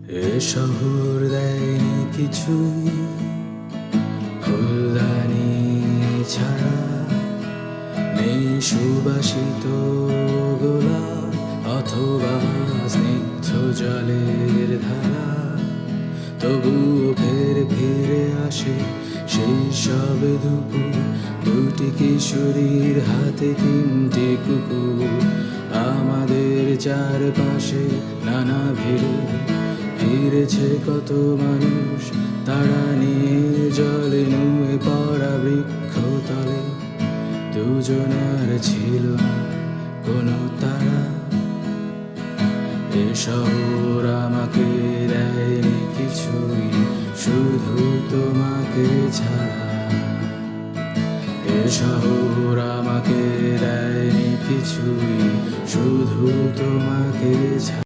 এ শহর দেয়নি কিছুই, ফুলদানি ছাড়া নেই সুবাসিত গোলাপ অথবা স্নিগ্ধ জলের ধারা। তবুও ফিরে আসে সেই সব দুপুর, দুটি কিশোরীর হাতে তিনটি কুকুর। আমাদের চারপাশে নানা ভিড়ে ফিরেছে কত মানুষ, তারা নিয়ে জলে নুয়ে পড়া বৃক্ষ তলে। দুজনার ছিল না কোনো তারা। এ শহর আমাকে দেয়নি কিছুই, শুধু তোমাকে ছাড়া। এ শহর আমাকে দেয়নি কিছুই, শুধু তোমাকে ছাড়া।